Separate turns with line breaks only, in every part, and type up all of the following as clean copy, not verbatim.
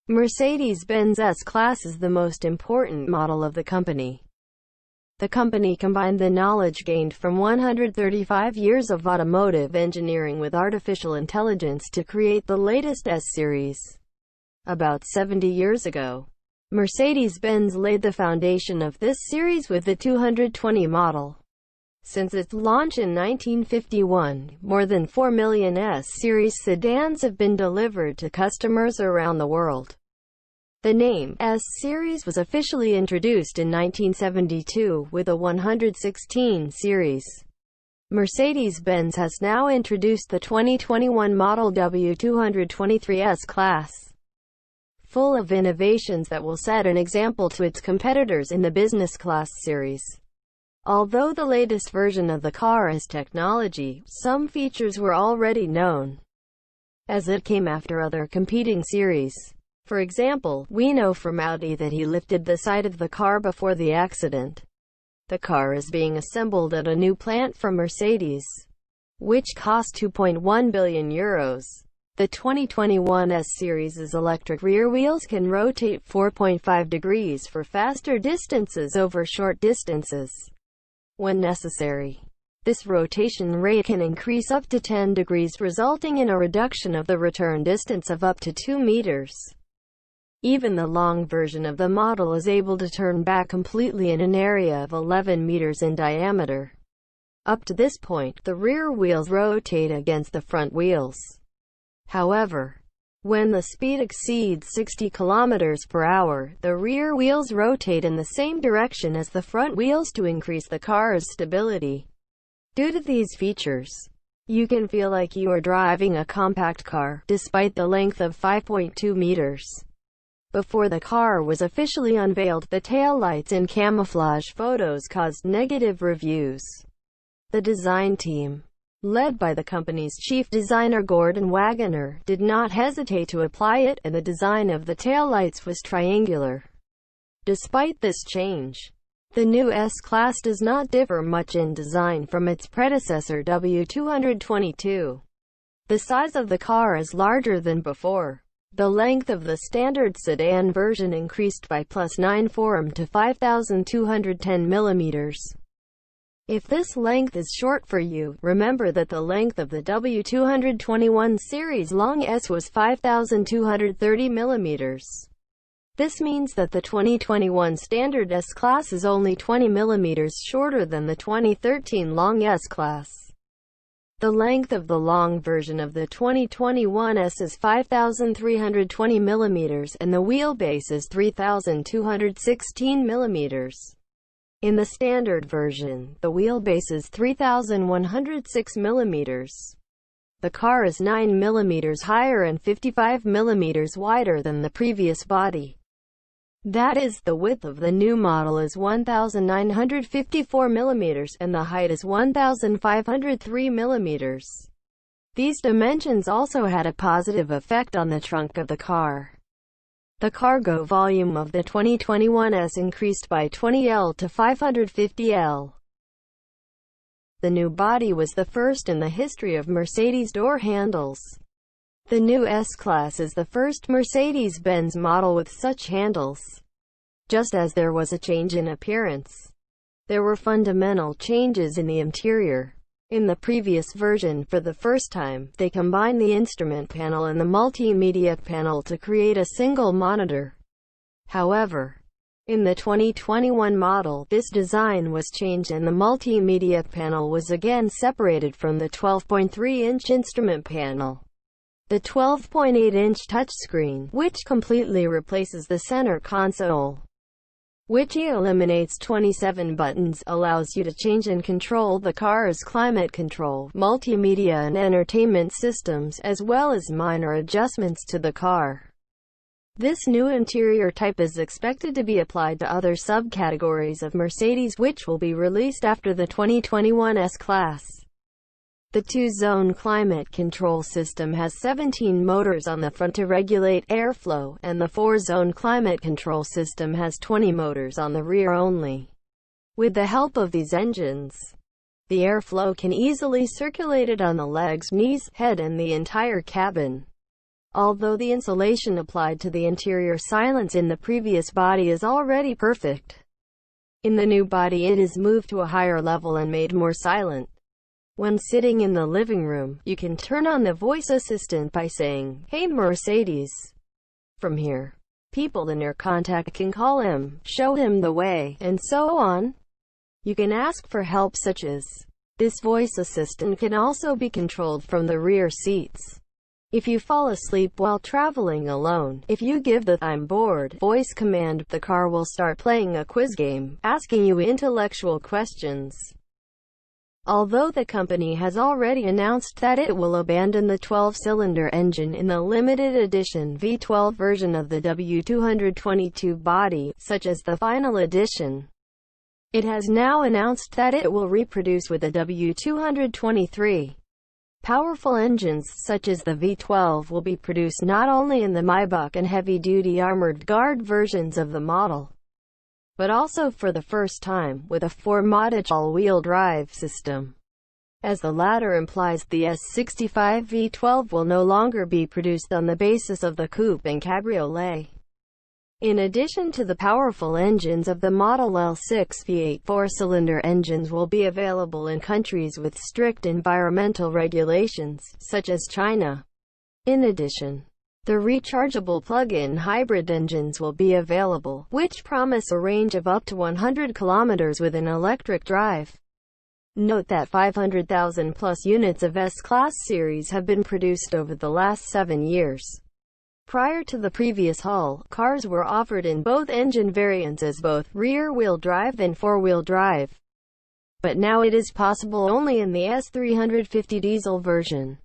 Mercedes-Benz S-Class is the most important model of the company. The company combined the knowledge gained from 135 years of automotive engineering with artificial intelligence to create the latest S-Series. About 70 years ago, Mercedes-Benz laid the foundation of this series with the 220 model. Since its launch in 1951, more than 4 million S-Series sedans have been delivered to customers around the world. The name S-Series was officially introduced in 1972 with a 116 series. Mercedes-Benz has now introduced the 2021 model W223 S-Class, full of innovations that will set an example to its competitors in the business class series. Although the latest version of the car is technology, some features were already known, as it came after other competing series. For example, we know from Audi that he lifted the side of the car before the accident. The car is being assembled at a new plant from Mercedes, which cost €2.1 billion. The 2021 S-Series' electric rear wheels can rotate 4.5 degrees for faster distances over short distances. When necessary, this rotation rate can increase up to 10 degrees, resulting in a reduction of the return distance of up to 2 meters. Even the long version of the model is able to turn back completely in an area of 11 meters in diameter. Up to this point, the rear wheels rotate against the front wheels. However, when the speed exceeds 60 km per hour, the rear wheels rotate in the same direction as the front wheels to increase the car's stability. Due to these features, you can feel like you are driving a compact car, despite the length of 5.2 meters. Before the car was officially unveiled, the taillights in camouflage photos caused negative reviews. The design team, led by the company's chief designer Gordon Wagoner, did not hesitate to apply it, and the design of the taillights was triangular. Despite this change, the new S-Class does not differ much in design from its predecessor W222. The size of the car is larger than before. The length of the standard sedan version increased by +9 mm to 5,210 mm. If this length is short for you, remember that the length of the W221 series long S was 5,230 mm. This means that the 2021 standard S-Class is only 20 mm shorter than the 2013 long S-Class. The length of the long version of the 2021 S is 5,320 mm, and the wheelbase is 3,216 mm. In the standard version, the wheelbase is 3,106 mm. The car is 9 mm higher and 55 mm wider than the previous body. That is, the width of the new model is 1,954 mm, and the height is 1,503 mm. These dimensions also had a positive effect on the trunk of the car. The cargo volume of the 2021 S increased by 20 L to 550 L. The new body was the first in the history of Mercedes door handles. The new S-Class is the first Mercedes-Benz model with such handles. Just as there was a change in appearance, there were fundamental changes in the interior. In the previous version, for the first time, they combined the instrument panel and the multimedia panel to create a single monitor. However, in the 2021 model, this design was changed and the multimedia panel was again separated from the 12.3-inch instrument panel. The 12.8-inch touchscreen, which completely replaces the center console, which eliminates 27 buttons, allows you to change and control the car's climate control, multimedia and entertainment systems, as well as minor adjustments to the car. This new interior type is expected to be applied to other subcategories of Mercedes, which will be released after the 2021 S-Class. The two-zone climate control system has 17 motors on the front to regulate airflow, and the four-zone climate control system has 20 motors on the rear only. With the help of these engines, the airflow can easily circulate on the legs, knees, head and the entire cabin. Although the insulation applied to the interior silence in the previous body is already perfect, in the new body it is moved to a higher level and made more silent. When sitting in the living room, you can turn on the voice assistant by saying, "Hey Mercedes." From here, people in your contact can call him, show him the way, and so on. You can ask for help such as, this voice assistant can also be controlled from the rear seats. If you fall asleep while traveling alone, if you give the "I'm bored" voice command, the car will start playing a quiz game, asking you intellectual questions. Although the company has already announced that it will abandon the 12-cylinder engine in the limited edition V12 version of the W222 body, such as the final edition, it has now announced that it will reproduce with the W223. Powerful engines such as the V12 will be produced not only in the Maybach and heavy-duty armored guard versions of the model, but also for the first time, with a 4-modage all-wheel drive system. As the latter implies, the S65 V12 will no longer be produced on the basis of the coupe and cabriolet. In addition to the powerful engines of the Model L6, V8 4-cylinder engines will be available in countries with strict environmental regulations, such as China. In addition, the rechargeable plug-in hybrid engines will be available, which promise a range of up to 100 kilometers with an electric drive. Note that 500,000-plus units of S-Class series have been produced over the last 7 years. Prior to the previous hull, cars were offered in both engine variants as both rear-wheel drive and four-wheel drive. But now it is possible only in the S350 diesel version.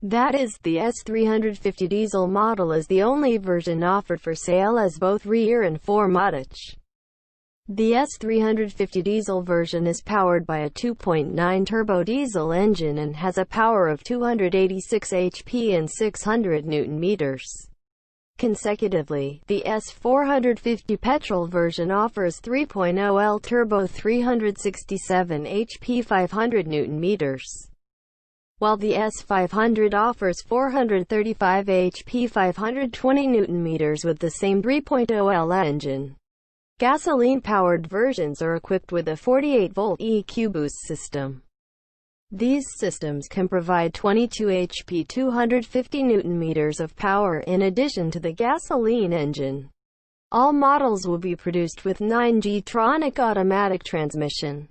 That is, the S350 diesel model is the only version offered for sale as both rear and 4-modage. The S350 diesel version is powered by a 2.9 turbo diesel engine and has a power of 286 HP and 600 Nm. Consecutively, the S450 petrol version offers 3.0L turbo 367 HP 500 Nm. While the S500 offers 435 HP 520 Nm with the same 3.0L engine. Gasoline-powered versions are equipped with a 48-volt EQ boost system. These systems can provide 22 HP 250 Nm of power in addition to the gasoline engine. All models will be produced with 9G Tronic automatic transmission.